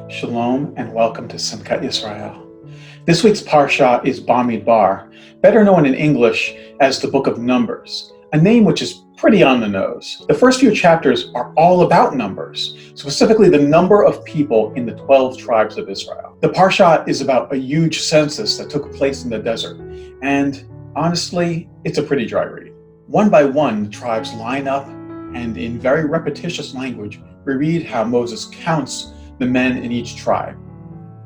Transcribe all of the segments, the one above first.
Shalom and welcome to Simchat Yisrael. This week's Parsha is Bamidbar, better known in English as the Book of Numbers, a name which is pretty on the nose. The first few chapters are all about numbers, specifically the number of people in the 12 tribes of Israel. The Parsha is about a huge census that took place in the desert, and honestly, it's a pretty dry read. One by one, the tribes line up, and in very repetitious language, we read how Moses counts the men in each tribe.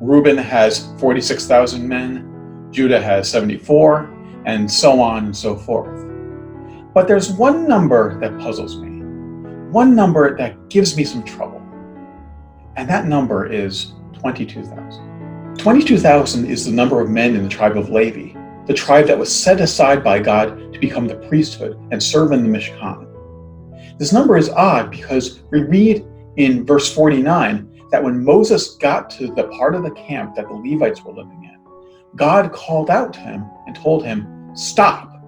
Reuben has 46,000 men, Judah has 74, and so on and so forth. But there's one number that puzzles me, one number that gives me some trouble, and that number is 22,000. 22,000 is the number of men in the tribe of Levi, the tribe that was set aside by God to become the priesthood and serve in the Mishkan. This number is odd because we read in verse 49 that when Moses got to the part of the camp that the Levites were living in, God called out to him and told him, "Stop,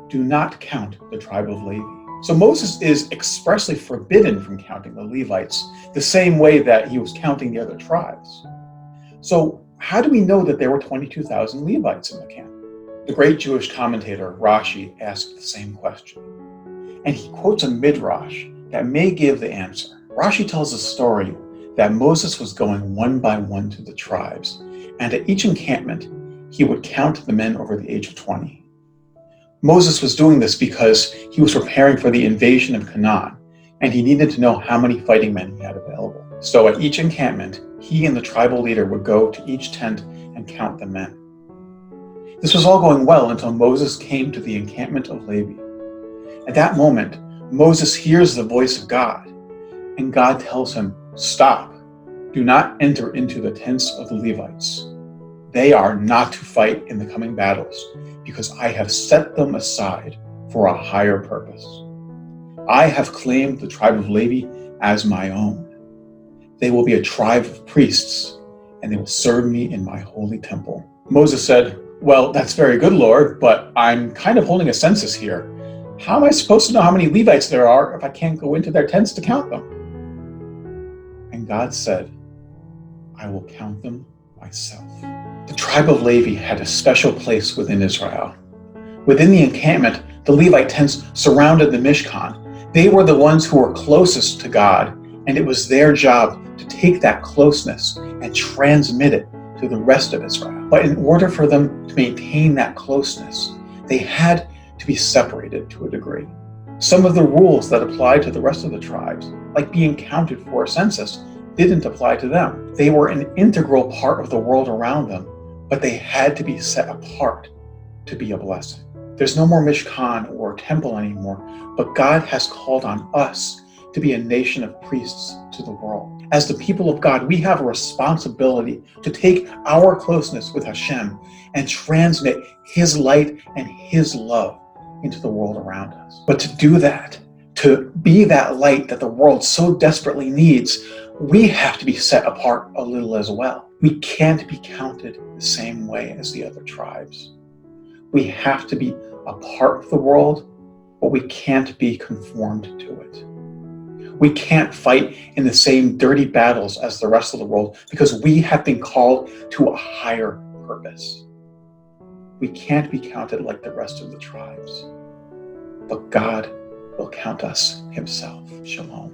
do not count the tribe of Levi." So Moses is expressly forbidden from counting the Levites the same way that he was counting the other tribes. So how do we know that there were 22,000 Levites in the camp? The great Jewish commentator Rashi asked the same question, and he quotes a midrash that may give the answer. Rashi tells a story that Moses was going one by one to the tribes, and at each encampment, he would count the men over the age of 20. Moses was doing this because he was preparing for the invasion of Canaan, and he needed to know how many fighting men he had available. So at each encampment, he and the tribal leader would go to each tent and count the men. This was all going well until Moses came to the encampment of Levi. At that moment, Moses hears the voice of God, and God tells him, "Stop, do not enter into the tents of the Levites. They are not to fight in the coming battles, because I have set them aside for a higher purpose. I have claimed the tribe of Levi as my own. They will be a tribe of priests, and they will serve me in my holy temple." Moses said, "Well, that's very good, Lord, but I'm kind of holding a census here. How am I supposed to know how many Levites there are if I can't go into their tents to count them?" And God said, "I will count them myself." The tribe of Levi had a special place within Israel. Within the encampment, the Levite tents surrounded the Mishkan. They were the ones who were closest to God, and it was their job to take that closeness and transmit it to the rest of Israel. But in order for them to maintain that closeness, they had to be separated to a degree. Some of the rules that applied to the rest of the tribes, like being counted for a census, didn't apply to them. They were an integral part of the world around them, but they had to be set apart to be a blessing. There's no more Mishkan or temple anymore, but God has called on us to be a nation of priests to the world. As the people of God, we have a responsibility to take our closeness with Hashem and transmit His light and His love into the world around us. But to do that, to be that light that the world so desperately needs, we have to be set apart a little as well. We can't be counted the same way as the other tribes. We have to be a part of the world, but we can't be conformed to it. We can't fight in the same dirty battles as the rest of the world because we have been called to a higher purpose. We can't be counted like the rest of the tribes, but God will count us Himself. Shalom.